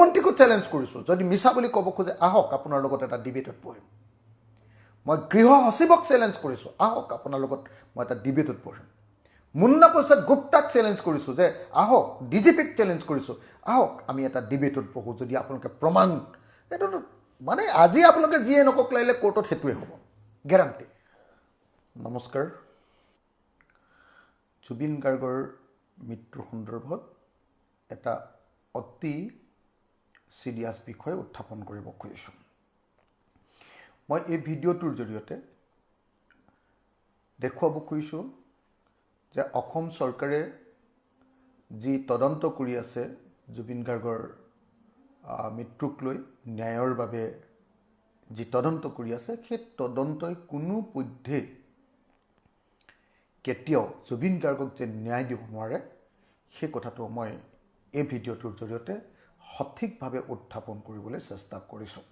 মুখ্যমন্ত্ৰীকো challenge কৰিছোঁ যদি মিছা বুলি ক'ব খোজে আহক আপোনাৰ লগত এটা ডিবেটত বহিম মই গৃহ সচিবক চেলেঞ্জ কৰিছোঁ আহক আপোনাৰ লগত মই এটা ডিবেটত বহিম মুন্না প্ৰসাদ গুপ্তাক চেলেঞ্জ কৰিছোঁ যে আহক ডিজিপিক চেলেঞ্জ কৰিছোঁ আহক আমি এটা ডিবেটত বহোঁ যদি আপোনালোকে প্ৰমাণ এইটো মানে আজি আপোনালোকে যিয়ে নকওক লাগিলে কোৰ্টত সেইটোৱে হ'ব গেৰাণ্টি নমস্কাৰ জুবিন গাৰ্গৰ মৃত্যুৰ সন্দৰ্ভত এটা অতি চিৰিয়াছ বিষয় উত্থাপন কৰিব খুজিছোঁ মই এই ভিডিঅ'টোৰ জৰিয়তে দেখুৱাব খুজিছোঁ যে অসম চৰকাৰে যি তদন্ত কৰি আছে জুবিন গাৰ্গৰ মৃত্যুক লৈ ন্যায়ৰ বাবে যি তদন্ত কৰি আছে সেই তদন্তই কোনো পধ্যে কেতিয়াও জুবিন গাৰ্গক যে ন্যায় দিব নোৱাৰে সেই কথাটো মই এই ভিডিঅ'টোৰ জৰিয়তে সঠিকভাৱে উত্থাপন কৰিবলৈ চেষ্টা কৰিছোঁ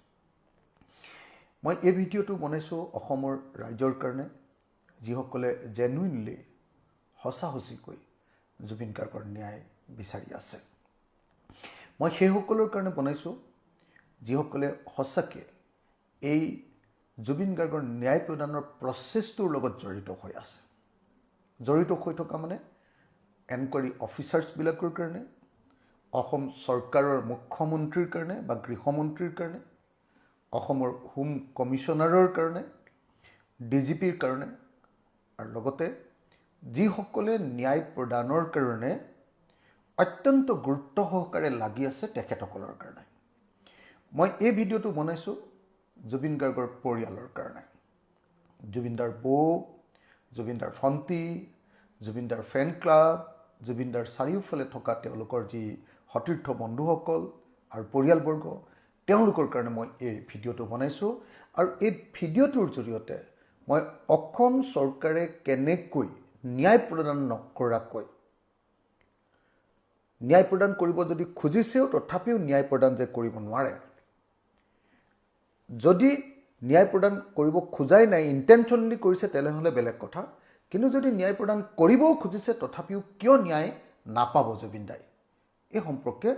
মই এই ভিডিঅ'টো বনাইছোঁ অসমৰ ৰাইজৰ কাৰণে যিসকলে জেনুইনলি সঁচাসঁচিকৈ জুবিন গাৰ্গৰ ন্যায় বিচাৰি আছে মই সেইসকলৰ কাৰণে বনাইছোঁ যিসকলে সঁচাকৈ এই জুবিন গাৰ্গৰ ন্যায় প্ৰদানৰ প্ৰচেছটোৰ লগত জড়িত হৈ আছে জড়িত হৈ থকা মানে এনকুৱাৰী অফিচাৰ্ছবিলাকৰ কাৰণে অসম চৰকাৰৰ মুখ্যমন্ত্ৰীৰ কাৰণে বা গৃহমন্ত্ৰীৰ কাৰণে অসমৰ হোম কমিশ্যনাৰৰ কাৰণে ডিজিপিৰ কাৰণে আৰু লগতে যিসকলে ন্যায় প্ৰদানৰ কাৰণে অত্যন্ত গুৰুত্ব সহকাৰে লাগি আছে তেখেতসকলৰ কাৰণে মই এই ভিডিঅ'টো বনাইছোঁ জুবিন গাৰ্গৰ পৰিয়ালৰ কাৰণে জুবিনদাৰ বৌ জুবিনদাৰ ভণ্টি জুবিনদাৰ ফেন ক্লাব জুবিনদাৰ চাৰিওফালে থকা তেওঁলোকৰ যি সতীৰ্থ বন্ধুসকল আৰু পৰিয়ালবৰ্গ তেওঁলোকৰ কাৰণে মই এই ভিডিঅ'টো বনাইছোঁ আৰু এই ভিডিঅ'টোৰ জৰিয়তে মই অসম চৰকাৰে কেনেকৈ ন্যায় প্ৰদান নকৰাকৈ ন্যায় প্ৰদান কৰিব যদি খুজিছেও তথাপিও ন্যায় প্ৰদান যে কৰিব নোৱাৰে যদি ন্যায় প্ৰদান কৰিব খোজাই নাই ইণ্টেনশ্যনলি কৰিছে তেনেহ'লে বেলেগ কথা কিন্তু যদি ন্যায় প্ৰদান কৰিবও খুজিছে তথাপিও কিয় ন্যায় নাপাব জুবিন দাই এই সম্পৰ্কে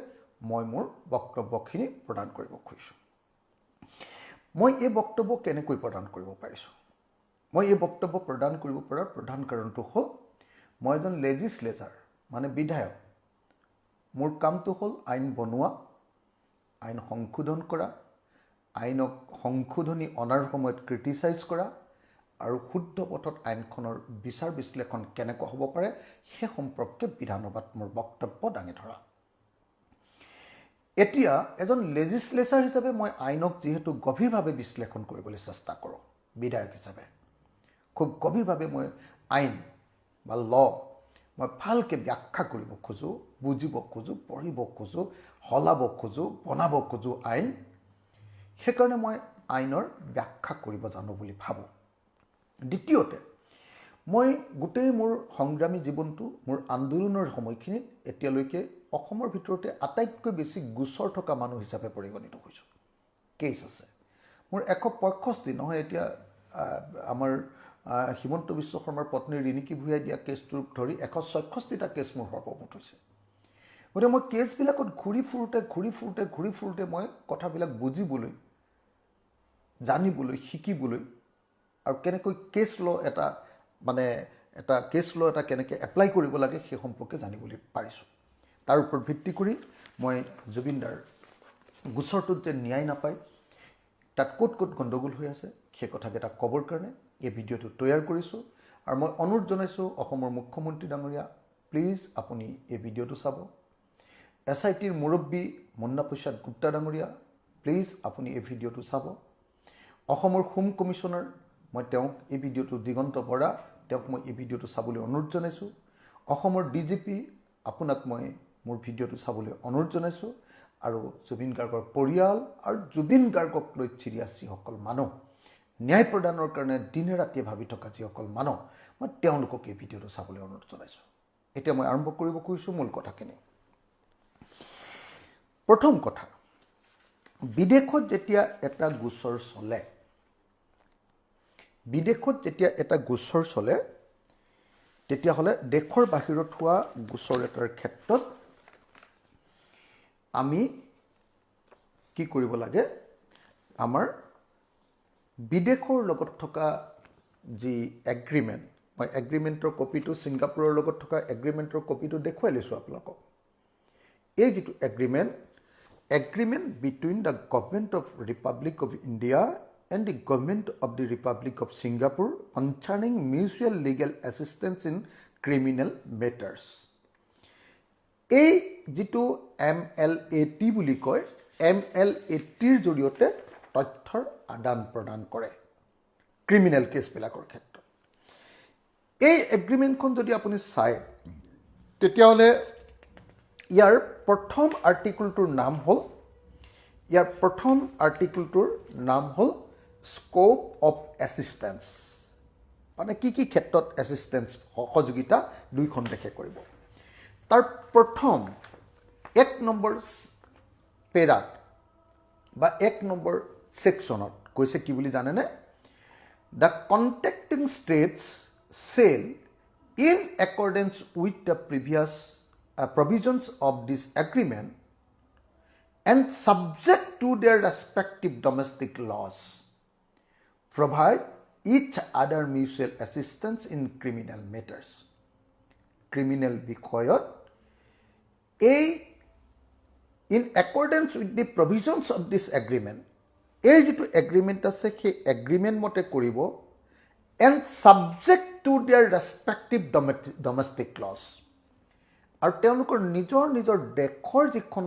মই মোৰ বক্তব্যখিনি প্ৰদান কৰিব খুজিছোঁ মই এই বক্তব্য কেনেকৈ প্ৰদান কৰিব পাৰিছোঁ মই এই বক্তব্য প্ৰদান কৰিব পৰাৰ প্ৰধান কাৰণটো হ'ল মই এজন লেজিছলেচাৰ মানে বিধায়ক মোৰ কামটো হ'ল আইন বনোৱা আইন সংশোধন কৰা আইনক সংশোধনী অনাৰ সময়ত ক্ৰিটিচাইজ কৰা আৰু শুদ্ধ পথত আইনখনৰ বিচাৰ বিশ্লেষণ কেনেকুৱা হ'ব পাৰে সেই সম্পৰ্কে বিধানসভাত মোৰ বক্তব্য দাঙি ধৰা এতিয়া এজন লেজিছলেচাৰ হিচাপে মই আইনক যিহেতু গভীৰভাৱে বিশ্লেষণ কৰিবলৈ চেষ্টা কৰোঁ বিধায়ক হিচাপে খুব গভীৰভাৱে মই আইন বা ল মই ভালকৈ ব্যাখ্যা কৰিব খোজোঁ বুজিব খোজোঁ পঢ়িব খোজোঁ সলাব খোজোঁ বনাব খোজোঁ আইন সেইকাৰণে মই আইনৰ ব্যাখ্যা কৰিব জানো বুলি ভাবোঁ দ্বিতীয়তে মই গোটেই মোৰ সংগ্ৰামী জীৱনটো মোৰ আন্দোলনৰ সময়খিনিত এতিয়ালৈকে অসমৰ ভিতৰতে আটাইতকৈ বেছি গোচৰ থকা মানুহ হিচাপে পৰিগণিত হৈছোঁ কেছ আছে মোৰ 165 নহয় এতিয়া আমাৰ হিমন্ত বিশ্ব শৰ্মাৰ পত্নী ৰিণিকী ভূঞাই দিয়া কেছটোক ধৰি 166টা কেছ মোৰ সৰ্বমুঠ হৈছে গতিকে মই কেছবিলাকত ঘূৰি ফুৰোঁতে মই কথাবিলাক বুজিবলৈ জানিবলৈ শিকিবলৈ আৰু কেনেকৈ কেছ ল এটা কেনেকৈ এপ্লাই কৰিব লাগে সেই সম্পৰ্কে জানিবলৈ পাৰিছোঁ তাৰ ওপৰত ভিত্তি কৰি মই জুবিনদাৰ গোচৰটোত যে ন্যায় নাপায় তাত ক'ত গণ্ডগোল হৈ আছে সেই কথাকেইটা ক'বৰ কাৰণে এই ভিডিঅ'টো তৈয়াৰ কৰিছোঁ আৰু মই অনুৰোধ জনাইছোঁ অসমৰ মুখ্যমন্ত্ৰী ডাঙৰীয়া প্লিজ আপুনি এই ভিডিঅ'টো চাব SITৰ মুৰব্বী মুন্না প্ৰসাদ গুপ্তা ডাঙৰীয়া প্লিজ আপুনি এই ভিডিঅ'টো চাব অসমৰ হোম কমিশ্যনাৰ মই তেওঁক এই ভিডিঅ'টো দিগন্ত বৰা তেওঁক মই এই ভিডিঅ'টো চাবলৈ অনুৰোধ জনাইছোঁ অসমৰ ডিজিপি আপোনাক মই মোৰ ভিডিঅ'টো চাবলৈ অনুৰোধ জনাইছোঁ আৰু জুবিন গাৰ্গৰ পৰিয়াল আৰু জুবিন গাৰ্গক লৈ চিৰিয়াছ যিসকল মানুহ ন্যায় প্ৰদানৰ কাৰণে দিনে ৰাতিয়ে ভাবি থকা যিসকল মানুহ মই তেওঁলোকক এই ভিডিঅ'টো চাবলৈ অনুৰোধ জনাইছোঁ এতিয়া মই আৰম্ভ কৰিব খুজিছোঁ মূল কথাখিনি প্ৰথম কথা বিদেশত যেতিয়া এটা গোচৰ চলে তেতিয়াহ'লে দেশৰ বাহিৰত হোৱা গোচৰ এটাৰ ক্ষেত্ৰত আমি কি কৰিব লাগে আমাৰ বিদেশৰ লগত থকা যি এগ্ৰিমেণ্ট মই এগ্ৰিমেণ্টৰ কপিটো ছিংগাপুৰৰ লগত থকা এগ্ৰিমেণ্টৰ কপিটো দেখুৱাই লৈছোঁ আপোনালোকক এই যিটো agreement between the government of Republic of India and the government of the Republic of Singapore concerning mutual legal assistance in criminal matters এই যিটো MLAT বুলি কয় MLATৰ জৰিয়তে তথ্যৰ আদান প্ৰদান কৰে ক্ৰিমিনেল কেছবিলাকৰ ক্ষেত্ৰত এই এগ্ৰিমেণ্টখন যদি আপুনি চায় তেতিয়াহ'লে ইয়াৰ প্ৰথম আৰ্টিকলটোৰ নাম হ'ল স্কোপ অফ এছিষ্টেঞ্চ মানে কি ক্ষেত্ৰত এছিষ্টেঞ্চ সহযোগিতা দুইখন দেশে কৰিব তাৰ প্ৰথম 1 নম্বৰ পেৰাত বা 1 নম্বৰ ছেকশ্যনত কৈছে কি বুলি জানেনে the contracting states shall, in accordance with the previous provisions of this agreement and subject to their respective domestic laws, provide each other mutual assistance in criminal matters. Criminal বিষয়ত in accordance with the provisions of this agreement এই যিটো agreement আছে সেই agreement মতে কৰিব and subject to their respective domestic laws আৰু তেওঁলোকৰ নিজৰ দেশৰ যিখন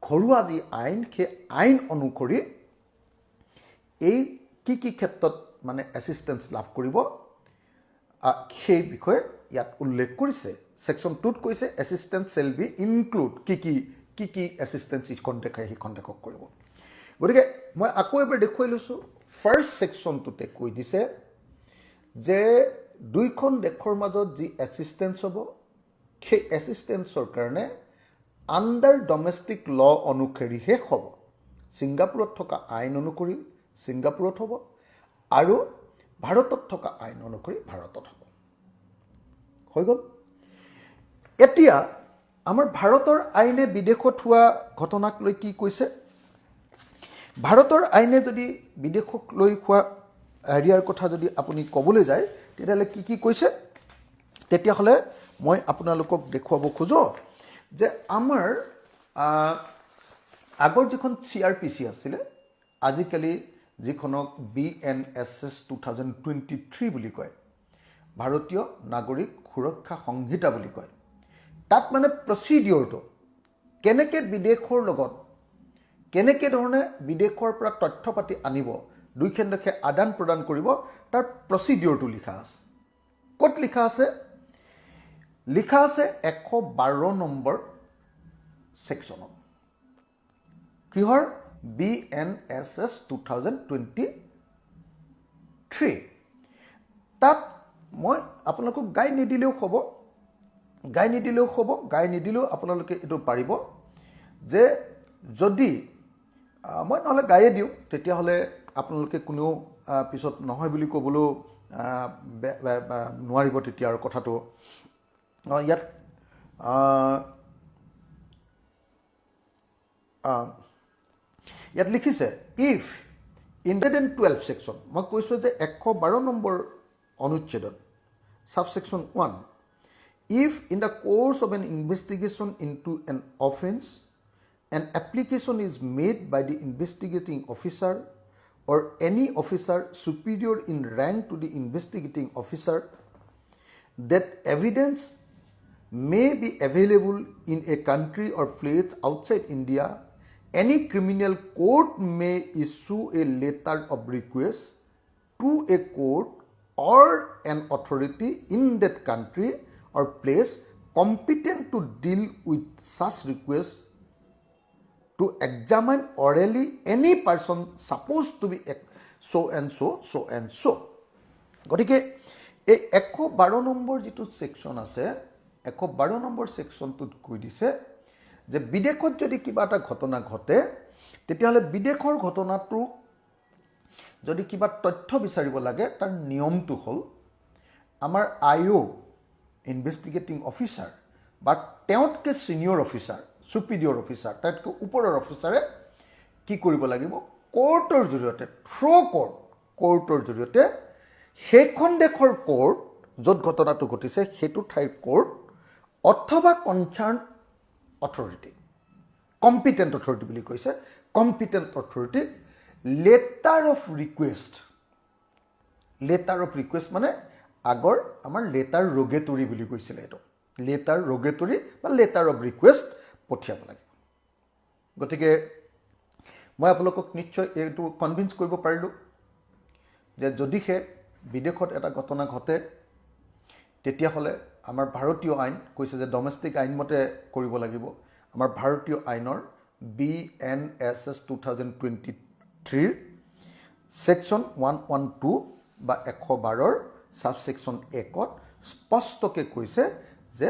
ঘৰুৱা যি আইন সেই আইন অনুসৰি এই কি ক্ষেত্ৰত মানে এছিষ্টেঞ্চ লাভ কৰিব সেই বিষয়ে ইয়াত উল্লেখ কৰিছে ছেকশ্যন 2ত কৈছে এছিষ্টেঞ্চ শ্বেল বি ইনক্লুড কি এছিষ্টেঞ্চ ইখন দেশে সিখন দেশক কৰিব গতিকে মই আকৌ এবাৰ দেখুৱাই লৈছোঁ ফাৰ্ষ্ট ছেকশ্যনটোতে কৈ দিছে যে দুইখন দেশৰ মাজত যি এছিষ্টেঞ্চ হ'ব সেই এছিষ্টেঞ্চৰ কাৰণে আণ্ডাৰ ডমেষ্টিক ল অনুসৰিহে হ'ব ছিংগাপুৰত থকা আইন অনুসৰি ছিংগাপুৰত হ'ব আৰু ভাৰতত থকা আইন অনুসৰি ভাৰতত হ'ব হৈ গ'ল এতিয়া আমাৰ ভাৰতৰ আইনে বিদেশত হোৱা ঘটনাক লৈ কি কৈছে ভাৰতৰ আইনে যদি বিদেশক লৈ হোৱা হেৰিয়াৰ কথা যদি আপুনি ক'বলৈ যায় তেতিয়াহ'লে কি কৈছে তেতিয়াহ'লে মই আপোনালোকক দেখুৱাব খোজো যে আমাৰ আগৰ যিখন CRPC আছিলে আজিকালি যিখনক BNSS 2023 বুলি কয় ভাৰতীয় নাগৰিক সুৰক্ষা সংহিতা বুলি কয় তাত মানে প্ৰচিডিঅ'ৰটো কেনেকৈ বিদেশৰ লগত কেনেকৈ ধৰণে বিদেশৰ পৰা তথ্য পাতি আনিব দুইখন দেশে আদান প্ৰদান কৰিব তাৰ প্ৰচিডিঅ'ৰটো লিখা আছে ক'ত লিখা আছে 112 নম্বৰ ছেকশ্যনত কিহৰ BNSS 2023 তাত মই আপোনালোকক গাই নিদিলেও আপোনালোকে এইটো পাৰিব যে যদি মই নহ'লে গায়ে দিওঁ তেতিয়াহ'লে আপোনালোকে কোনেও পিছত নহয় বুলি ক'বলৈও নোৱাৰিব তেতিয়া আৰু কথাটো ইয়াত লিখিছে ইফ ইন 112 ছেকশ্যন মই কৈছোঁ যে 112 number অনুচ্ছেদত subsection 1 if in the course of an investigation into an offense an application is made by the investigating officer or any officer superior in rank to the investigating officer that evidence may be available in a country or place outside India, any criminal court may issue a letter of request to a court or an authority in that country or place competent to deal with such request to examine orally any person supposed to be so and so. গতিকে এই 112 number যিটো section আছে 112 number ছেকশ্যনটোত কৈ দিছে যে বিদেশত যদি কিবা এটা ঘটনা ঘটে তেতিয়াহ'লে বিদেশৰ ঘটনাটো যদি কিবা তথ্য বিচাৰিব লাগে তাৰ নিয়মটো হ'ল আমাৰ IO ইনভেষ্টিগেটিং অফিচাৰ বা তেওঁতকৈ ছিনিয়ৰ অফিচাৰ ছুপিৰিয়ৰ অফিচাৰ তাতকৈ ওপৰৰ অফিচাৰে কি কৰিব লাগিব কোৰ্টৰ জৰিয়তে কোৰ্টৰ জৰিয়তে সেইখন দেশৰ কোৰ্ট য'ত ঘটনাটো ঘটিছে সেইটো ঠাইৰ কোৰ্ট অথবা কনচাৰ্ণ অথৰিটি কম্পিটেণ্ট অথৰিটি বুলি কৈছে competent authority letter of request মানে আগৰ আমাৰ লেটাৰ ৰগেটৰী বুলি কৈছিলে এইটো লেটাৰ ৰগেটৰী বা লেটাৰ অফ ৰিকুৱেষ্ট পঠিয়াব লাগিব গতিকে মই আপোনালোকক নিশ্চয় এইটো কনভিন্স কৰিব পাৰিলোঁ যে যদিহে বিদেশত এটা ঘটনা ঘটে তেতিয়াহ'লে আমাৰ ভাৰতীয় আইন কৈছে যে ডমেষ্টিক আইন মতে কৰিব লাগিব আমাৰ ভাৰতীয় আইনৰ BNSS 2023 ছেকশ্যন 112 বা 112ৰ ছাবছেকশ্যন 1ত স্পষ্টকৈ কৈছে যে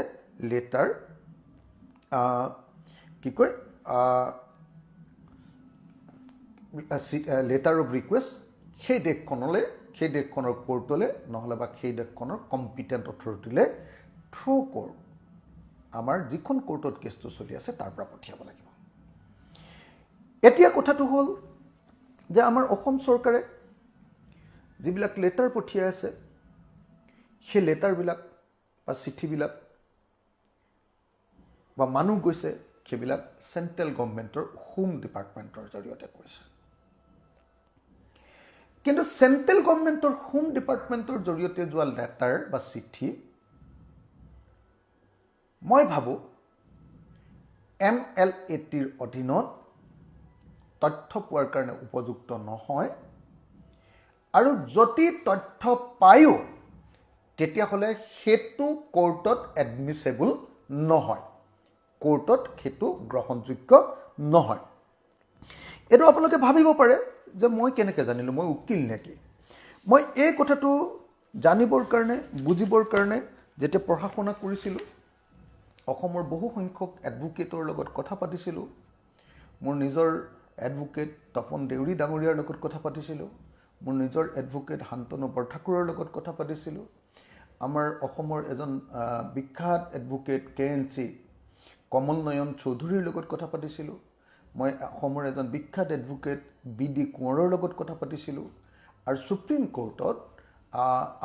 লেটাৰ কি কয় লেটাৰ অফ ৰিকুৱেষ্ট সেই দেশখনৰ কোৰ্টলৈ নহ'লে বা সেই দেশখনৰ কম্পিটেণ্ট অথৰিটিলৈ থ্ৰু কোৰ্ট আমাৰ যিখন কোৰ্টত কেছটো চলি আছে তাৰ পৰা পঠিয়াব লাগিব এতিয়া কথাটো হ'ল যে আমাৰ অসম চৰকাৰে যিবিলাক লেটাৰ পঠিয়াই আছে সেই লেটাৰবিলাক বা চিঠিবিলাক বা মানুহ গৈছে সেইবিলাক চেণ্ট্ৰেল গভৰ্ণমেণ্টৰ হোম ডিপাৰ্টমেণ্টৰ জৰিয়তে কৈছে কিন্তু চেণ্ট্ৰেল গভৰ্ণমেণ্টৰ হোম ডিপাৰ্টমেণ্টৰ জৰিয়তে যোৱা লেটাৰ বা চিঠি মই ভাবোঁ MLATৰ অধীনত তথ্য পোৱাৰ কাৰণে উপযুক্ত নহয় আৰু যদি তথ্য পায়ো তেতিয়াহ'লে সেইটো কোৰ্টত এডমিছেবল নহয় কোৰ্টত সেইটো গ্ৰহণযোগ্য নহয় এইটো আপোনালোকে ভাবিব পাৰে যে মই কেনেকৈ জানিলোঁ মই উকিল নেকি মই এই কথাটো জানিবৰ কাৰণে বুজিবৰ কাৰণে যেতিয়া পঢ়া শুনা কৰিছিলোঁ অসমৰ বহু সংখ্যক এডভোকেটৰ লগত কথা পাতিছিলোঁ মোৰ নিজৰ এডভোকেট তপন দেউৰী ডাঙৰীয়াৰ লগত কথা পাতিছিলোঁ মোৰ নিজৰ এডভোকেট শান্তনু বৰঠাকুৰৰ লগত কথা পাতিছিলোঁ আমাৰ অসমৰ এজন বিখ্যাত এডভোকেট KNC কমল নয়ন চৌধুৰীৰ লগত কথা পাতিছিলোঁ মই অসমৰ এজন বিখ্যাত এডভোকেট BD কোঁৱৰৰ লগত কথা পাতিছিলোঁ আৰু সুপ্ৰিম কোৰ্টত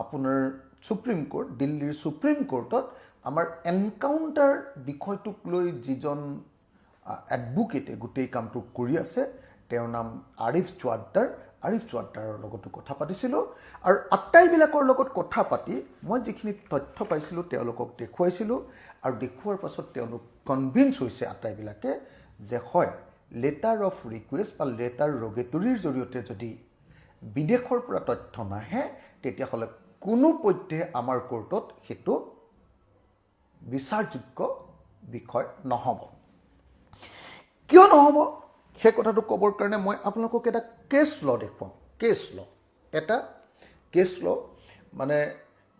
আপোনাৰ সুপ্ৰিম কোৰ্ট দিল্লীৰ সুপ্ৰিম কোৰ্টত আমাৰ এনকাউণ্টাৰ বিষয়টোক লৈ যিজন এডভোকেটে গোটেই কামটো কৰি আছে তেওঁৰ নাম আৰিফ চোৱাদ্দাৰৰ লগতো কথা পাতিছিলোঁ আৰু আটাইবিলাকৰ লগত কথা পাতি মই যিখিনি তথ্য পাইছিলোঁ তেওঁলোকক দেখুৱাইছিলোঁ আৰু দেখুওৱাৰ পাছত তেওঁলোক কনভিন্স হৈছে আটাইবিলাকে যে হয় লেটাৰ অফ ৰিকুৱেষ্ট বা লেটাৰ ৰগেটৰীৰ জৰিয়তে যদি বিদেশৰ পৰা তথ্য নাহে তেতিয়াহ'লে কোনোপধ্যে আমাৰ কোৰ্টত সেইটো বিচাৰযোগ্য বিষয় নহ'ব কিয় নহ'ব সেই কথাটো ক'বৰ কাৰণে মই আপোনালোকক এটা কেছ ল দেখুৱাম এটা কেছ ল মানে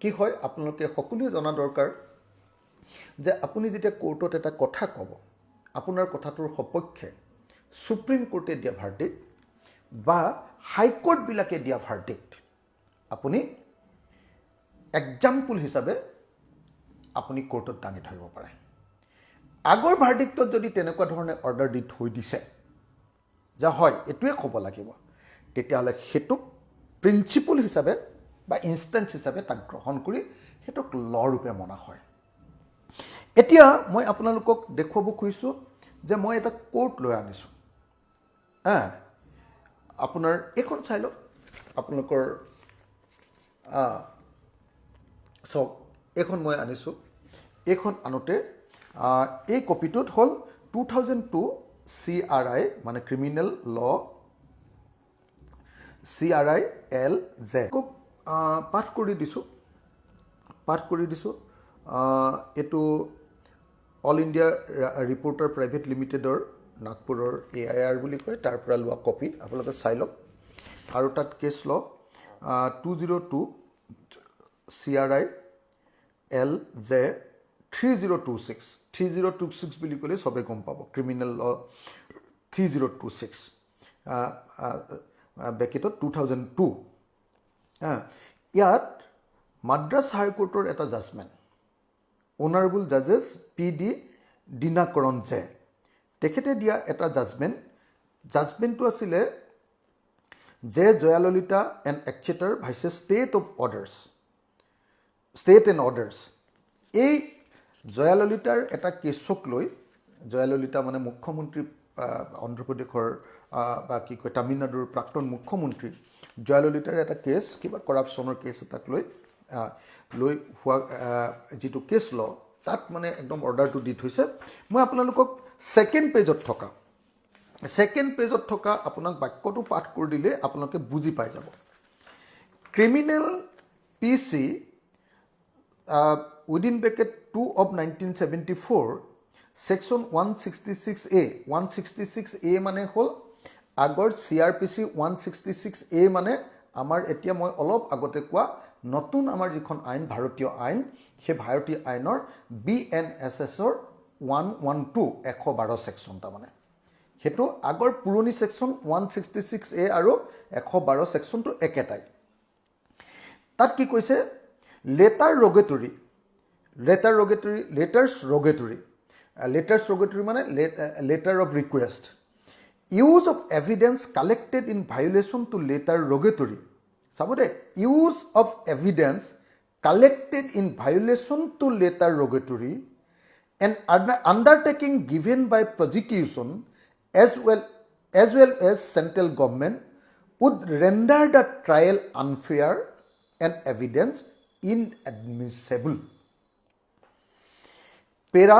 কি হয় আপোনালোকে সকলোৱে জনা দৰকাৰ যে আপুনি যেতিয়া কোৰ্টত এটা কথা ক'ব আপোনাৰ কথাটোৰ সপক্ষে সুপ্ৰিম কোৰ্টে দিয়া ভাৰ্ডিক্ট বা হাইকোৰ্টবিলাকে দিয়া ভাৰ্ডিক্ট আপুনি এক্সাম্পল হিচাপে আপুনি কোৰ্টত দাঙি ধৰিব পাৰে আগৰ ভাৰ্ডিক্টত যদি তেনেকুৱা ধৰণে অৰ্ডাৰ দি থৈ দিছে যে হয় এইটোৱে ক'ব লাগিব তেতিয়াহ'লে সেইটোক প্ৰিন্সিপল হিচাপে বা ইনষ্টেন্স হিচাপে তাক গ্ৰহণ কৰি সেইটোক ল ৰূপে মনা হয় এতিয়া মই আপোনালোকক দেখুৱাব খুজিছোঁ যে মই এটা কোৰ্ট লৈ আনিছোঁ আপোনাৰ এইখন চাই লওক আপোনালোকৰ চাওক এইখন মই আনিছোঁ এইখন আনোতে এই কপিটোত হ'ল 2002 CRI মানে ক্ৰিমিনেল ল CRILJ পাঠ কৰি দিছোঁ এইটো অল ইণ্ডিয়া ৰিপৰ্টাৰ প্ৰাইভেট লিমিটেডৰ নাগপুৰৰ AIR বুলি কয় তাৰ পৰা লোৱা কপি আপোনালোকে চাই লওক আৰু তাত কেছ ল 202 CRILJ 3026 বুলি ক'লে চবে গম পাব ক্ৰিমিনেল ল 3026 বেকেটত 2002 ইয়াত মাদ্ৰাছ হাইকোৰ্টৰ এটা জাজমেণ্ট অনাৰেবল জাজেছ PD দিনাকৰণ জে তেখেতে দিয়া এটা জাজমেণ্টটো আছিলে যে Jayalalitha and etcetera versus state and orders এই জয়াললিতাৰ এটা কেছক লৈ জয়াললিতা মানে মুখ্যমন্ত্ৰী অন্ধ্ৰপ্ৰদেশৰ বা কি কয় তামিলনাডুৰ প্ৰাক্তন মুখ্যমন্ত্ৰী জয়াললিতাৰ এটা কেছ কিবা কৰাপশ্যনৰ কেছ এটাক লৈ হোৱা যিটো কেছ ল তাত মানে একদম অৰ্ডাৰটো দি থৈছে মই আপোনালোকক ছেকেণ্ড পেজত থকা আপোনাক বাক্যটো পাঠ কৰি দিলে আপোনালোকে বুজি পাই যাব criminal PC within bracket 2 of 1974 section 166A মানে হল আগৰ CRPC 166A মানে আমাৰ এতিয়া মই অলপ আগতে কোৱা নতুন আমাৰ যিখন আইন ভাৰতীয় আইন সেই ভাৰতীয় আইনৰ BNSS ৰ 112 সেকশনটা মানে হেতু আগৰ পুৰণি সেকশন 166A আৰু 112 সেকশনটো একেটাই তাত কি কৈছে letters rogatory মানে letter of request use of evidence collected in violation to letter rogatory sabode use of evidence collected in violation to letter rogatory and undertaking given by prosecution as well as central government would render the trial unfair and evidence inadmissible. Para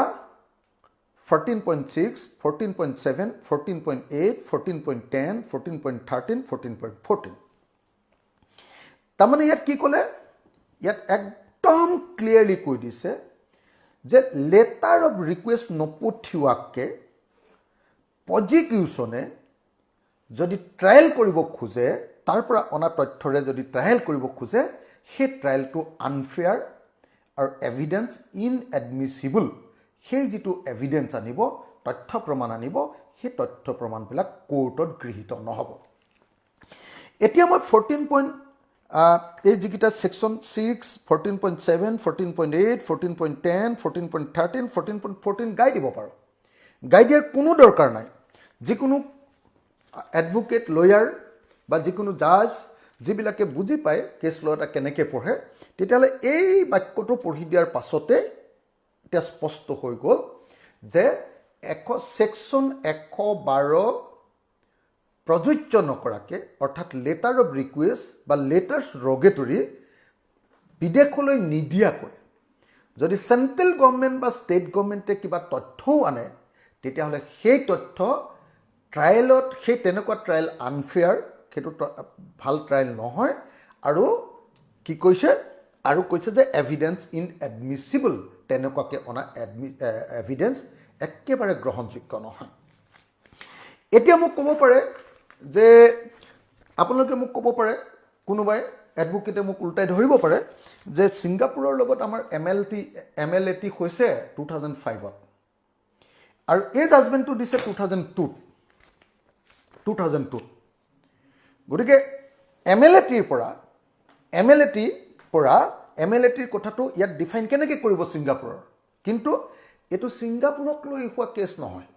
14.6, 14.7, 14.8, 14.10, 14.13, 14.14. তাৰমানে ইয়াত কি ক'লে ইয়াত একদম clearly কৈ দিছে যে letter of request নপঠিওৱাকে প্ৰজিকিউশ্যনে যদি ট্ৰায়েল কৰিব খোজে তাৰ পৰা অনা তথ্যৰে যদি ট্ৰায়েল কৰিব খোজে সেই ট্ৰায়েলটো আনফেয়াৰ আৰু এভিডেন্স ইনএডমিছিবল সেই যিটো এভিডেন্স আনিব তথ্য প্ৰমাণ আনিব সেই তথ্য প্ৰমাণবিলাক কোৰ্টত গৃহীত নহ'ব এতিয়া মই 14 এই যিকেইটা সেকশন 6 14.7 14.8 14.10 14.13 14.14 গাই দিব পাৰোঁ গাই দিয়াৰ কোনো দৰকাৰ নাই যিকোনো এডভোকেট লয়াৰ বা যিকোনো জাজ যিবিলাকে বুজি পায় কেছ ল এটা কেনেকৈ পঢ়ে তেতিয়াহ'লে এই বাক্যটো পঢ়ি দিয়াৰ পাছতে এটা স্পষ্ট হৈ গ'ল যে সেকশন 112 প্ৰযোজ্য নকৰাকে অৰ্থাৎ লেটাৰ অফ ৰিকুৱেষ্ট বা লেটাৰ্ছ ৰগেটৰী বিদেশলৈ নিদিয়াকৈ যদি চেণ্ট্ৰেল গভৰ্ণমেণ্ট বা ষ্টেট গভৰ্ণমেণ্টে কিবা তথ্যও আনে তেতিয়াহ'লে সেই তথ্য ট্ৰায়েলত সেই তেনেকুৱা ট্ৰায়েল আনফেয়াৰ সেইটো ভাল ট্ৰায়েল নহয় আৰু কি কৈছে আৰু কৈছে যে এভিডেন্স ইনএডমিছিবল তেনেকুৱাকৈ অনা এভিডেন্স একেবাৰে গ্ৰহণযোগ্য নহয় এতিয়া মোক ক'ব পাৰে যে আপোনালোকে মোক ক'ব পাৰে কোনোবাই এডভোকেটে মোক উল্টাই ধৰিব পাৰে যে ছিংগাপুৰৰ লগত আমাৰ MLAT হৈছে 2005ত আৰু এই জাজমেণ্টটো দিছে 2002 গতিকে MLATৰ কথাটো ইয়াত ডিফাইন কেনেকৈ কৰিব ছিংগাপুৰৰ কিন্তু এইটো ছিংগাপুৰক লৈ হোৱা কেছ নহয়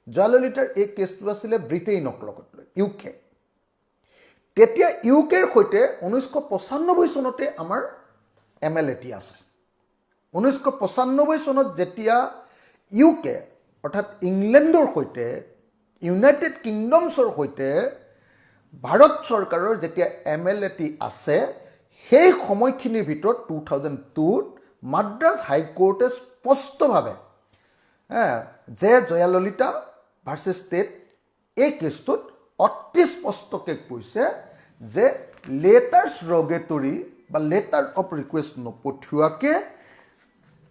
জয়াললিতাৰ এই কেছটো আছিলে ব্ৰিটেইনক লগত লৈ UK তেতিয়া UKৰ সৈতে 1995 চনতে আমাৰ MLAT আছে 1995 চনত যেতিয়া UK অৰ্থাৎ ইংলেণ্ডৰ সৈতে ইউনাইটেড কিংডমছৰ সৈতে ভাৰত চৰকাৰৰ যেতিয়া MLAT আছে সেই সময়খিনিৰ ভিতৰত 2002ত মাদ্ৰাজ হাইকোৰ্টে স্পষ্টভাৱে যে জয়াললিতা ভাৰ্চেছ ষ্টেট এই কেছটোত অতি স্পষ্টকৈ কৈছে যে লেটাৰ্ছ ৰগেটৰী বা লেটাৰ অফ ৰিকুৱেষ্ট নপঠিওৱাকে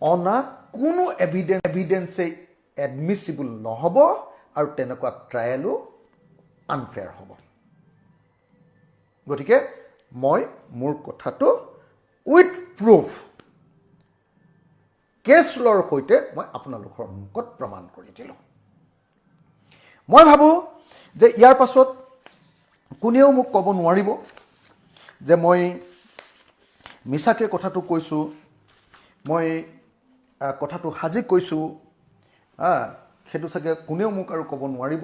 অনা কোনো এভিডেন্সেই এডমিছিবল নহ'ব আৰু তেনেকুৱা ট্ৰায়েলো আনফেয়াৰ হ'ব গতিকে মই মোৰ কথাটো উইথ প্ৰুফ কেছ লৰ সৈতে মই আপোনালোকৰ সন্মুখত প্ৰমাণ কৰি দিলোঁ মই ভাবোঁ যে ইয়াৰ পাছত কোনেও মোক ক'ব নোৱাৰিব যে মই মিছাকৈ কথাটো কৈছোঁ মই কথাটো সাজি কৈছোঁ সেইটো চাগে কোনেও মোক আৰু ক'ব নোৱাৰিব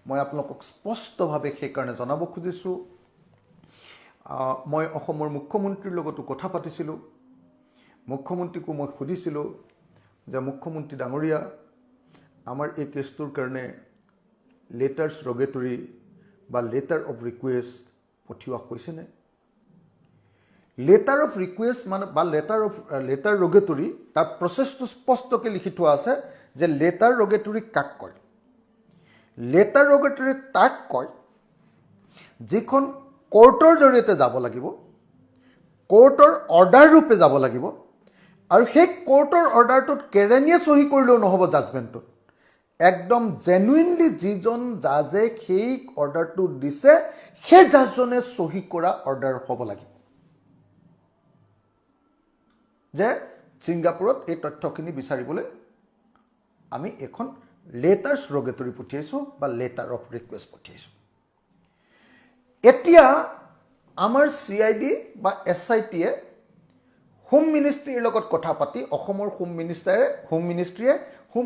মই আপোনালোকক স্পষ্টভাৱে সেইকাৰণে জনাব খুজিছোঁ মই অসমৰ মুখ্যমন্ত্ৰীৰ লগতো কথা পাতিছিলোঁ মুখ্যমন্ত্ৰীকো মই সুধিছিলোঁ যে মুখ্যমন্ত্ৰী ডাঙৰীয়া আমাৰ এই কেছটোৰ কাৰণে লেটাৰ্ছ ৰগেটৰী বা লেটাৰ অফ ৰিকুৱেষ্ট পঠিওৱা হৈছেনে লেটাৰ অফ ৰিকুৱেষ্ট মানে বা লেটাৰ ৰগেটৰী তাৰ প্ৰচেছটো স্পষ্টকৈ লিখি থোৱা আছে যে লেটাৰ ৰগেটৰী কাক কয় লেটাৰ ৰগেটৰী তাক কয় যিখন কোৰ্টৰ জৰিয়তে যাব লাগিব কোৰ্টৰ অৰ্ডাৰ ৰূপে যাব লাগিব আৰু সেই কোৰ্টৰ অৰ্ডাৰটোত কেৰেনিয়ে চহী কৰিলেও নহ'ব জাজমেণ্টটোত একদম জেনুইনলি যিজন জাজে সেই অৰ্ডাৰটো দিছে সেই জাজজনে চহী কৰা অৰ্ডাৰ হ'ব লাগিব যে ছিংগাপুৰত এই তথ্যখিনি বিচাৰিবলৈ আমি এখন লেটাৰ্ছ ৰগেটৰী পঠিয়াইছোঁ বা লেটাৰ অফ ৰিকুৱেষ্ট পঠিয়াইছোঁ এতিয়া আমাৰ CID বা SITয়ে হোম মিনিষ্ট্ৰীৰ লগত কথা পাতি অসমৰ হোম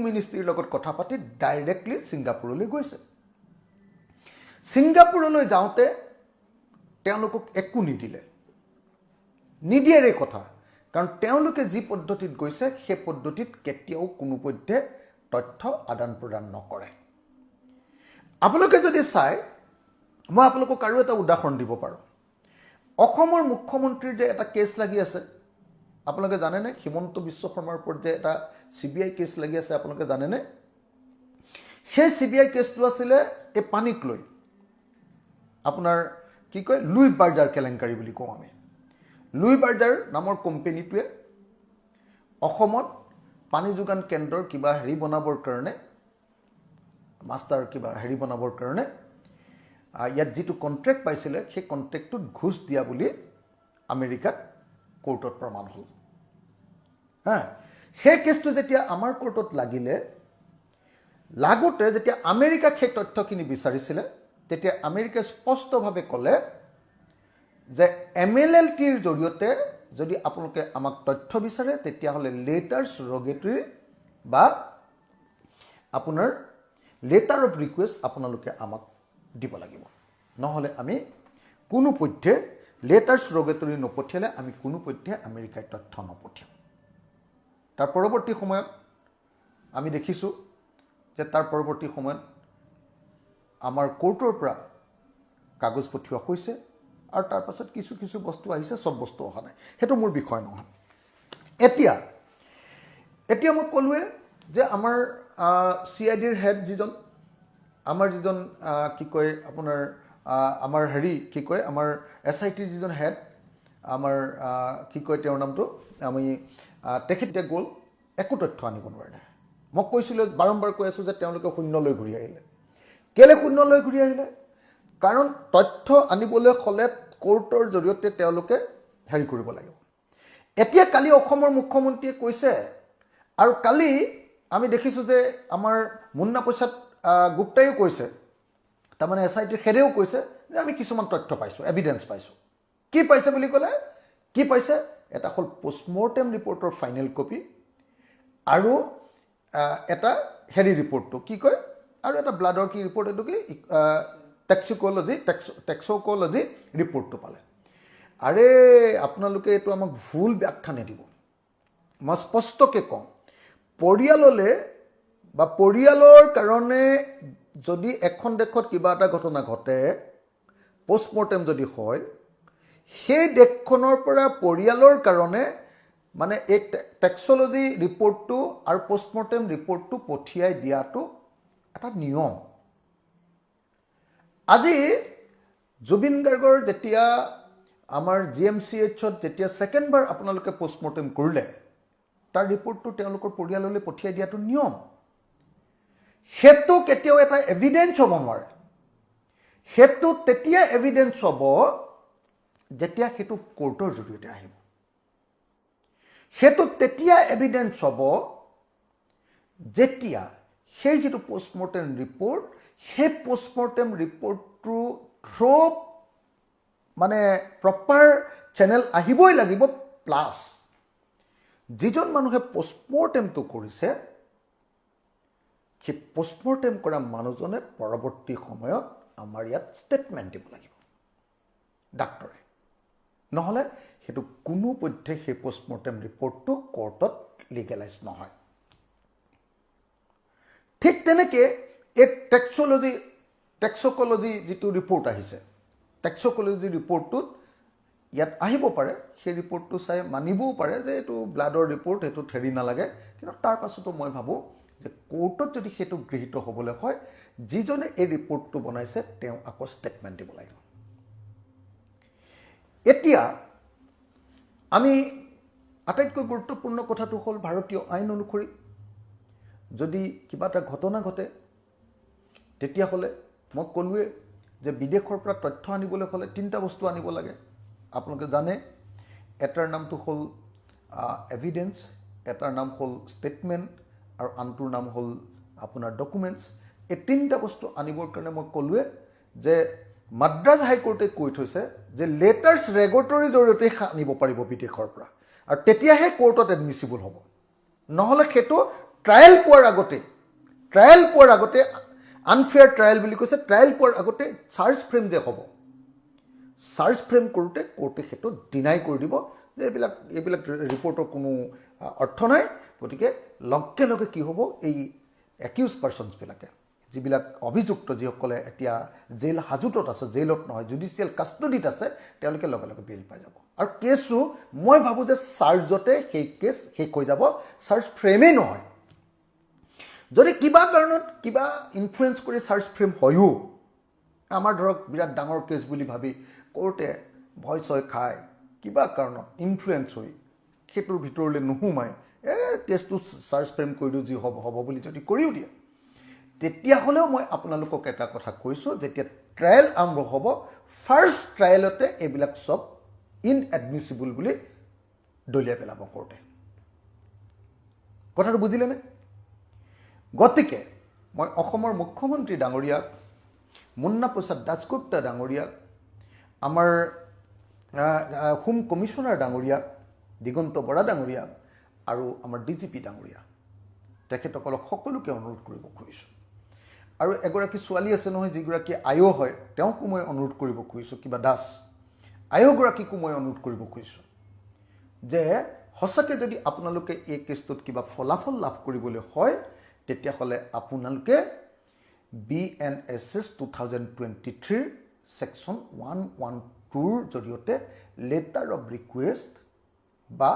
মিনিষ্ট্ৰীৰ লগত কথা পাতি ডাইৰেক্টলি ছিংগাপুৰলৈ গৈছে ছিংগাপুৰলৈ যাওঁতে তেওঁলোকক একো নিদিয়েৰে কথা কাৰণ তেওঁলোকে যি পদ্ধতিত গৈছে সেই পদ্ধতিত কেতিয়াও কোনো পধ্যে তথ্য আদান প্ৰদান নকৰে আপোনালোকে যদি চাই মই আপোনালোকক আৰু এটা উদাহৰণ দিব পাৰোঁ অসমৰ মুখ্যমন্ত্ৰীৰ যে এটা কেছ লাগি আছে আপোনালোকে জানেনে হিমন্ত বিশ্ব শৰ্মাৰ ওপৰত যে এটা CBI কেছ লাগি আছে আপোনালোকে জানেনে সেই CBI কেছটো আছিলে এই পানীক লৈ আপোনাৰ কি কয় লুই বাৰ্জাৰ কেলেংকাৰী বুলি কওঁ আমি লুই বাৰ্জাৰ নামৰ কোম্পানীটোৱে অসমত পানী যোগান কেন্দ্ৰৰ কিবা হেৰি বনাবৰ কাৰণে মাষ্টাৰ কিবা হেৰি বনাবৰ কাৰণে ইয়াত যিটো কন্ট্ৰেক্ট পাইছিলে সেই কন্ট্ৰেক্টটোত ঘুষ দিয়া বুলি আমেৰিকাত কোৰ্টত প্ৰমাণ হ'ল সেই কেছটো যেতিয়া আমাৰ কোৰ্টত লাগোতে যেতিয়া আমেৰিকাক সেই তথ্যখিনি বিচাৰিছিলে তেতিয়া আমেৰিকাই স্পষ্টভাৱে ক'লে যে MLLTৰ জৰিয়তে যদি আপোনালোকে আমাক তথ্য বিচাৰে তেতিয়াহ'লে লেটাৰ্ছ ৰগেটৰী বা আপোনাৰ লেটাৰ অফ ৰিকুৱেষ্ট আপোনালোকে আমাক দিব লাগিব নহ'লে আমি কোনো পধ্যে লেটাৰ্ছ ৰগেটৰী নপঠিয়ালে আমি কোনো পধ্যে আমেৰিকাই তথ্য নপঠিয়াম তাৰ পৰৱৰ্তী সময়ত আমি দেখিছোঁ যে তাৰ পৰৱৰ্তী সময়ত আমাৰ কোৰ্টৰ পৰা কাগজ পঠিওৱা হৈছে আৰু তাৰ পাছত কিছু বস্তু আহিছে সব বস্তু অহা নাই সেইটো মোৰ বিষয় নহয় এতিয়া মই ক'লোৱে যে আমাৰ CIDৰ হেড যিজন আমাৰ যিজন কি কয় আপোনাৰ আমাৰ হেৰি কি কয় আমাৰ SITৰ যিজন হেড আমাৰ কি কয় তেওঁৰ নামটো আমি তেখেতে গ'ল একো তথ্য আনিব নোৱাৰিলে মই কৈছিলোঁ বাৰম্বাৰ কৈ আছোঁ যে তেওঁলোকে শূন্যলৈ ঘূৰি আহিলে কেলে শূন্যলৈ ঘূৰি আহিলে কাৰণ তথ্য আনিবলৈ হ'লে কোৰ্টৰ জৰিয়তে তেওঁলোকে হেৰি কৰিব লাগিব এতিয়া কালি অসমৰ মুখ্যমন্ত্ৰীয়ে কৈছে আৰু কালি আমি দেখিছোঁ যে আমাৰ মুন্না প্ৰসাদ গুপ্তাইও কৈছে তাৰমানে SITৰ হেডেও কৈছে যে আমি কিছুমান তথ্য পাইছোঁ এভিডেন্স পাইছোঁ কি পাইছে বুলি ক'লে কি পাইছে এটা হ'ল পোষ্টমৰ্টেম ৰিপৰ্টৰ ফাইনেল কপি আৰু এটা হেৰি ৰিপৰ্টটো কি কয় আৰু এটা ব্লাডৰ কি ৰিপৰ্ট এইটো কি টেক্সিক'লজি ৰিপৰ্টটো পালে আৰে আপোনালোকে এইটো আমাক ভুল ব্যাখ্যা নিদিব মই স্পষ্টকৈ কওঁ পৰিয়াললৈ বা পৰিয়ালৰ কাৰণে যদি এখন দেশত কিবা এটা ঘটনা ঘটে পোষ্টমৰ্টেম যদি হয় সেই দেশখনৰ পৰা পৰিয়ালৰ কাৰণে মানে এই টেক্সোলজি ৰিপৰ্টটো আৰু পোষ্টমৰ্টেম ৰিপৰ্টটো পঠিয়াই দিয়াটো এটা নিয়ম আজি জুবিন গাৰ্গৰ যেতিয়া আমাৰ GMCHত যেতিয়া সেকেণ্ডবাৰ আপোনালোকে পোষ্টমৰ্টেম কৰিলে তাৰ ৰিপৰ্টটো তেওঁলোকৰ পৰিয়াললৈ পঠিয়াই দিয়াটো নিয়ম সেইটো কেতিয়াও এটা এভিডেন্স হ'ব নোৱাৰে সেইটো তেতিয়া এভিডেন্স হ'ব যেতিয়া সেইটো কোৰ্টৰ জৰিয়তে আহিব সেইটো তেতিয়া এভিডেন্স হ'ব যেতিয়া সেই যিটো পোষ্টমৰ্টেম ৰিপৰ্ট সেই পোষ্টমৰ্টেম ৰিপৰ্টটো থ্ৰু মানে প্ৰপাৰ চেনেল আহিবই লাগিব প্লাছ যিজন মানুহে পোষ্টমৰ্টেমটো কৰিছে সেই পোষ্টমৰ্টেম কৰা মানুহজনে পৰৱৰ্তী সময়ত আমাৰ ইয়াত ষ্টেটমেণ্ট দিব লাগিব ডাক্তৰে নহ'লে সেইটো কোনোপধ্যে সেই পোষ্টমৰ্টেম ৰিপৰ্টটো কোৰ্টত লিগেলাইজ নহয় ঠিক তেনেকৈ এই টেক্সিক'লজি যিটো ৰিপৰ্ট আহিছে টেক্সিক'লজি ৰিপৰ্টটোত ইয়াত আহিব পাৰে সেই ৰিপৰ্টটো চাই মানিবও পাৰে যে এইটো ব্লাডৰ ৰিপৰ্ট এইটোত হেৰি নালাগে কিন্তু তাৰ পাছতো মই ভাবোঁ যে কোৰ্টত যদি সেইটো গৃহীত হ'বলৈ হয় যিজনে এই ৰিপৰ্টটো বনাইছে তেওঁ আকৌ ষ্টেটমেণ্ট দিব লাগিব এতিয়া আমি আটাইতকৈ গুৰুত্বপূৰ্ণ কথাটো হ'ল ভাৰতীয় আইন অনুসৰি যদি কিবা এটা ঘটনা ঘটে তেতিয়াহ'লে মই ক'লোৱে যে বিদেশৰ পৰা তথ্য আনিবলৈ হ'লে তিনিটা বস্তু আনিব লাগে আপোনালোকে জানে এটাৰ নামটো হ'ল এভিডেন্স এটাৰ নাম হ'ল ষ্টেটমেণ্ট আৰু আনটোৰ নাম হ'ল আপোনাৰ ডকুমেণ্টছ এই তিনিটা বস্তু আনিবৰ কাৰণে মই ক'লোৱে যে মাদ্ৰাজ হাইকোৰ্টে কৈ থৈছে যে লেটাৰ্ছ ৰেগুলেটৰীৰ জৰিয়তে আনিব পাৰিব বিদেশৰ পৰা আৰু তেতিয়াহে কোৰ্টত এডমিচিবল হ'ব নহ'লে সেইটো ট্ৰায়েল পোৱাৰ আগতে আনফেয়াৰ ট্ৰায়েল বুলি কৈছে ট্ৰায়েল পোৱাৰ আগতে চাৰ্জ ফ্ৰেম যে হ'ব চাৰ্জ ফ্ৰেম কৰোঁতে কোৰ্টে সেইটো ডিনাই কৰি দিব যে এইবিলাক ৰিপৰ্টৰ কোনো অৰ্থ নাই গতিকে লগে লগে কি হ'ব এই একিউজ পাৰ্চনছবিলাকে যিবিলাক অভিযুক্ত যিসকলে এতিয়া জেইল হাজোতত আছে জেইলত নহয় জুডিচিয়েল কাষ্টডিত আছে তেওঁলোকে লগে লগে বেইল পাই যাব আৰু কেছো মই ভাবোঁ যে চাৰ্জতে সেই কেছ শেষ হৈ যাব চাৰ্জ ফ্ৰেমেই নহয় যদি কিবা কাৰণত কিবা ইনফ্লুৱেঞ্চ কৰি চাৰ্জ ফ্ৰেম হয়ো আমাৰ ধৰক বিৰাট ডাঙৰ কেছ বুলি ভাবি কোৰ্টে ভয় চয় খায় কিবা কাৰণত ইনফ্লুৱেঞ্চ হৈ সেইটোৰ ভিতৰলৈ নোসোমাই কেছটো চাৰ্জ ফ্ৰেম কৰি দিওঁ যি হ'ব বুলি যদি কৰিও দিয়ে তেতিয়াহ'লেও মই আপোনালোকক এটা কথা কৈছোঁ যেতিয়া ট্ৰায়েল আৰম্ভ হ'ব ফাৰ্ষ্ট ট্ৰায়েলতে এইবিলাক চব ইনএডমিচিবল বুলি দলিয়াই পেলাব কোৰ্টে কথাটো বুজিলেনে গতিকে মই অসমৰ মুখ্যমন্ত্ৰী ডাঙৰীয়াক মুন্না প্ৰসাদ দাসগুপ্তা ডাঙৰীয়াক আমাৰ হোম কমিশ্যনাৰ ডাঙৰীয়াক দিগন্ত বৰা ডাঙৰীয়াক আৰু আমাৰ ডিজিপি ডাঙৰীয়া তেখেতসকলক সকলোকে অনুৰোধ কৰিব খুজিছোঁ আৰু এগৰাকী ছোৱালী আছে নহয় যিগৰাকী আয়ো হয় তেওঁকো মই অনুৰোধ কৰিব খুজিছোঁ কিবা দাস আয়োগৰাকীকো মই অনুৰোধ কৰিব খুজিছোঁ যে সঁচাকৈ যদি আপোনালোকে এই কেছটোত কিবা ফলাফল লাভ কৰিবলৈ হয় তেতিয়াহ'লে আপোনালোকে BNSS 2023 ছেকশ্যন 112ৰ জৰিয়তে লেটাৰ অফ ৰিকুৱেষ্ট বা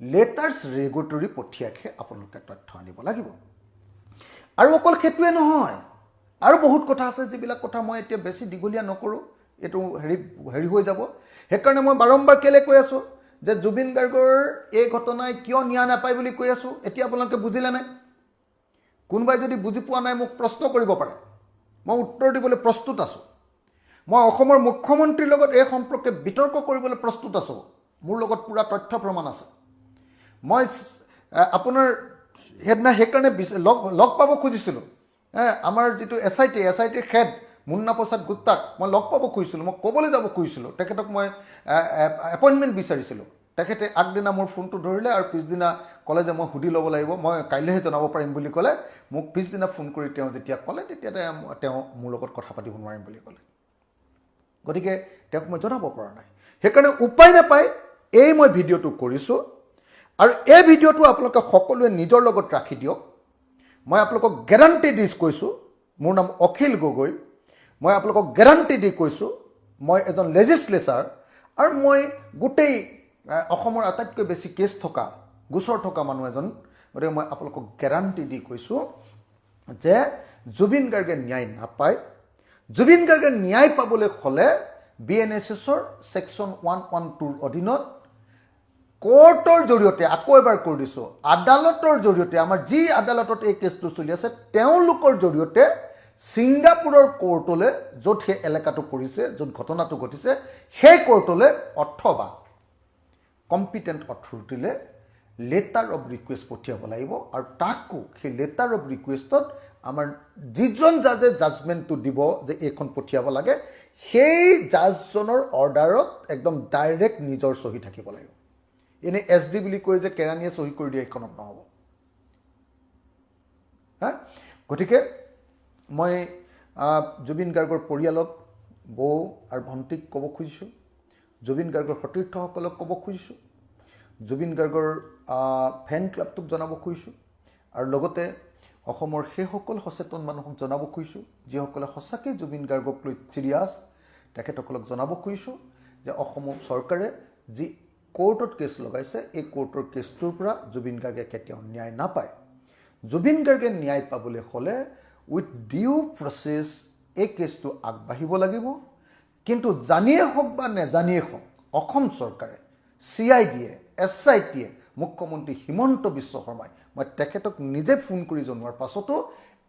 লেটাৰ্ছ ৰেগুলেটৰী পঠিয়াইহে আপোনালোকে তথ্য আনিব লাগিব আৰু অকল সেইটোৱে নহয় আৰু বহুত কথা আছে যিবিলাক কথা মই এতিয়া বেছি দীঘলীয়া নকৰোঁ এইটো হেৰি হৈ যাব সেইকাৰণে মই বাৰম্বাৰ কেলৈ কৈ আছোঁ যে জুবিন গাৰ্গৰ এই ঘটনাই কিয় ন্যায় নাপায় বুলি কৈ আছোঁ এতিয়া আপোনালোকে বুজিলে নাই কোনোবাই যদি বুজি পোৱা নাই মোক প্ৰশ্ন কৰিব পাৰে মই উত্তৰ দিবলৈ প্ৰস্তুত আছোঁ মই অসমৰ মুখ্যমন্ত্ৰীৰ লগত এই সম্পৰ্কে বিতৰ্ক কৰিবলৈ প্ৰস্তুত আছোঁ মোৰ লগত পুৰা তথ্য প্ৰমাণ আছে মই আপোনাৰ সেইকাৰণে লগ পাব খুজিছিলোঁ আমাৰ যিটো SITৰ হেড মুন্না প্ৰসাদ গুপ্তাক মই লগ পাব খুজিছিলোঁ মই ক'বলৈ যাব খুজিছিলোঁ তেখেতক মই এপইণ্টমেণ্ট বিচাৰিছিলোঁ তেখেতে আগদিনা মোৰ ফোনটো ধৰিলে আৰু পিছদিনা ক'লে যে মই সুধি ল'ব লাগিব মই কাইলৈহে জনাব পাৰিম বুলি ক'লে মোক পিছদিনা ফোন কৰি তেওঁ যেতিয়া ক'লে তেতিয়া তেওঁ মোৰ লগত কথা পাতিব নোৱাৰিম বুলি ক'লে গতিকে তেওঁক মই জনাব পৰা নাই সেইকাৰণে উপায় নাপায় এই মই ভিডিঅ'টো কৰিছোঁ আৰু এই ভিডিঅ'টো আপোনালোকে সকলোৱে নিজৰ লগত ৰাখি দিয়ক মই আপোনালোকক গেৰাণ্টি দি কৈছোঁ মোৰ নাম অখিল গগৈ মই আপোনালোকক গেৰাণ্টি দি কৈছোঁ মই এজন লেজিছলেচাৰ আৰু মই গোটেই অসমৰ আটাইতকৈ বেছি কেছ থকা গোচৰ থকা মানুহ এজন গতিকে মই আপোনালোকক গেৰাণ্টি দি কৈছোঁ যে জুবিন গাৰ্গে ন্যায় নাপায় জুবিন গাৰ্গে ন্যায় পাবলৈ হ'লে BNSSৰ ছেকশ্যন 112ৰ অধীনত কোৰ্টৰ জৰিয়তে আকৌ এবাৰ কৈ দিছোঁ আদালতৰ জৰিয়তে আমাৰ যি আদালতত এই কেছটো চলি আছে তেওঁলোকৰ জৰিয়তে ছিংগাপুৰৰ কোৰ্টলৈ য'ত সেই এলেকাটো পৰিছে য'ত ঘটনাটো ঘটিছে সেই কোৰ্টলৈ অথবা কম্পিটেণ্ট অথৰিটিলৈ লেটাৰ অফ ৰিকুৱেষ্ট পঠিয়াব লাগিব আৰু তাকো সেই লেটাৰ অফ ৰিকুৱেষ্টত আমাৰ যিজন জাজে জাজমেণ্টটো দিব যে এইখন পঠিয়াব লাগে সেই জাজজনৰ অৰ্ডাৰত একদম ডাইৰেক্ট নিজৰ চহী থাকিব লাগিব এনেই SD বুলি কৈ যে কেৰাণীয়ে চহী কৰি দিয়ে এইখনত নহ'ব হা গতিকে মই জুবিন গাৰ্গৰ পৰিয়ালক বৌ আৰু ভণ্টিক ক'ব খুজিছোঁ, জুবিন গাৰ্গৰ সতীৰ্থসকলক ক'ব খুজিছোঁ, জুবিন গাৰ্গৰ ফেন ক্লাবটোক জনাব খুজিছোঁ আৰু লগতে অসমৰ সেইসকল সচেতন মানুহক জনাব খুজিছোঁ যিসকলে সঁচাকৈ জুবিন গাৰ্গক লৈ চিৰিয়াছ, তেখেতসকলক জনাব খুজিছোঁ যে অসম চৰকাৰে যি কোৰ্টত কেছ লগাইছে এই কোৰ্টৰ কেছটোৰ পৰা জুবিন গাৰ্গে কেতিয়াও ন্যায় নাপায়। জুবিন গাৰ্গে ন্যায় পাবলৈ হ'লে উইথ ডিউ প্ৰচেছ এই কেছটো আগবাঢ়িব লাগিব। কিন্তু জানিয়ে হওক বা নেজানিয়ে হওক অসম চৰকাৰে CIDয়ে SITয়ে মুখ্যমন্ত্ৰী হিমন্ত বিশ্ব শৰ্মাই মই তেখেতক নিজে ফোন কৰি জনোৱাৰ পাছতো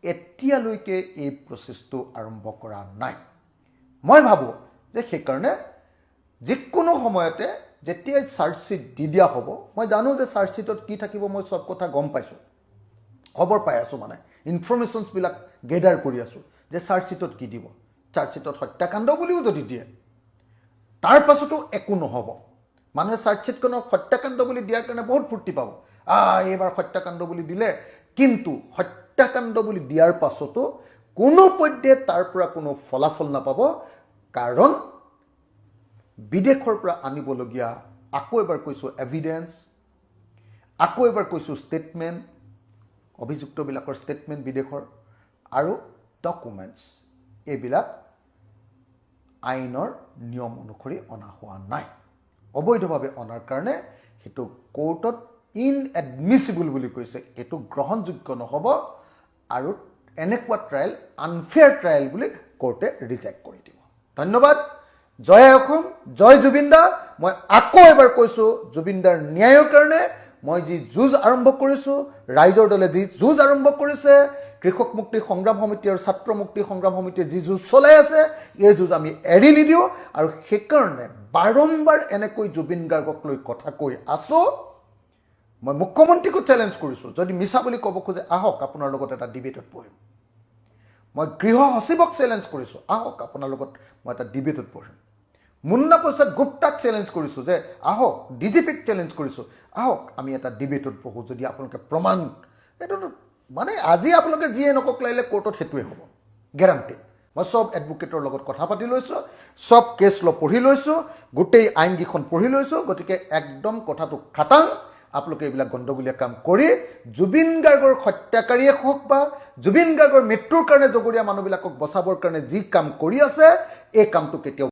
এতিয়ালৈকে এই প্ৰচেছটো আৰম্ভ কৰা নাই। মই ভাবোঁ যে সেইকাৰণে যিকোনো সময়তে যেতিয়াই চাৰ্জশ্বিট দি দিয়া হ'ব, মই জানো যে চাৰ্জশ্বিটত কি থাকিব, মই চব কথা গম পাইছোঁ, খবৰ পাই আছোঁ, মানে ইনফৰ্মেশ্যনছবিলাক গেডাৰ কৰি আছোঁ যে চাৰ্জশ্বিটত কি দিব। চাৰ্জশ্বিটত হত্যাকাণ্ড বুলিও যদি দিয়ে তাৰ পাছতো একো নহ'ব। মানুহে চাৰ্জশ্বিটখনক হত্যাকাণ্ড বুলি দিয়াৰ কাৰণে বহুত ফূৰ্তি পাব, এইবাৰ হত্যাকাণ্ড বুলি দিলে, কিন্তু হত্যাকাণ্ড বুলি দিয়াৰ পাছতো কোনো পধ্যে তাৰ পৰা কোনো ফলাফল নাপাব। কাৰণ বিদেশৰ পৰা আনিবলগীয়া, আকৌ এবাৰ কৈছোঁ, এভিডেন্স, আকৌ এবাৰ কৈছোঁ ষ্টেটমেণ্ট, অভিযুক্তবিলাকৰ ষ্টেটমেণ্ট বিদেশৰ আৰু ডকুমেণ্টছ, এইবিলাক আইনৰ নিয়ম অনুসৰি অনা হোৱা নাই। অবৈধভাৱে অনাৰ কাৰণে সেইটো কোৰ্টত ইনএডমিছিবল বুলি কৈছে, এইটো গ্ৰহণযোগ্য নহ'ব আৰু এনেকুৱা ট্ৰায়েল আনফেয়াৰ ট্ৰায়েল বুলি কোৰ্টে ৰিজেক্ট কৰি দিব। ধন্যবাদ। জয় অসম, জয় জুবিন দা। মই আকৌ এবাৰ কৈছোঁ, জুবিন দাৰ ন্যায়ৰ কাৰণে মই যি যুঁজ আৰম্ভ কৰিছোঁ, ৰাইজৰ দলে যি যুঁজ আৰম্ভ কৰিছে, কৃষক মুক্তি সংগ্ৰাম সমিতি আৰু ছাত্ৰ মুক্তি সংগ্ৰাম সমিতিয়ে যি যুঁজ চলাই আছে, এই যুঁজ আমি এৰি নিদিওঁ। আৰু সেইকাৰণে বাৰম্বাৰ এনেকৈ জুবিন গাৰ্গক লৈ কথা কৈ আছোঁ। মই মুখ্যমন্ত্ৰীকো চেলেঞ্জ কৰিছোঁ, যদি মিছা বুলি ক'ব খোজে আহক, আপোনাৰ লগত এটা ডিবেটত বহিম। মই গৃহ সচিবক চেলেঞ্জ কৰিছোঁ, আহক আপোনাৰ লগত মই এটা ডিবেটত বহিম। মুন্না প্ৰসাদ গুপ্তাক চেলেঞ্জ কৰিছোঁ যে আহক, DGPক চেলেঞ্জ কৰিছোঁ, আহক আমি এটা ডিবেটত বহোঁ যদি আপোনালোকে প্ৰমাণ। এইটো মানে আজি আপোনালোকে যিয়ে নকওক লাগিলে কোৰ্টত সেইটোৱে হ'ব, গেৰাণ্টি। মই চব এডভোকেটৰ লগত কথা পাতি লৈছোঁ, চব কেছ ল পঢ়ি লৈছোঁ, গোটেই আইনকেইখন পঢ়ি লৈছোঁ। গতিকে একদম কথাটো খাটাং। আপোনালোকে এইবিলাক গণ্ডগোলীয়া কাম কৰি জুবিন গাৰ্গৰ হত্যাকাৰীয়ে হওক বা জুবিন গাৰ্গৰ মৃত্যুৰ কাৰণে জগৰীয়া মানুহবিলাকক বচাবৰ কাৰণে যি কাম কৰি আছে, এই কামটো কেতিয়াও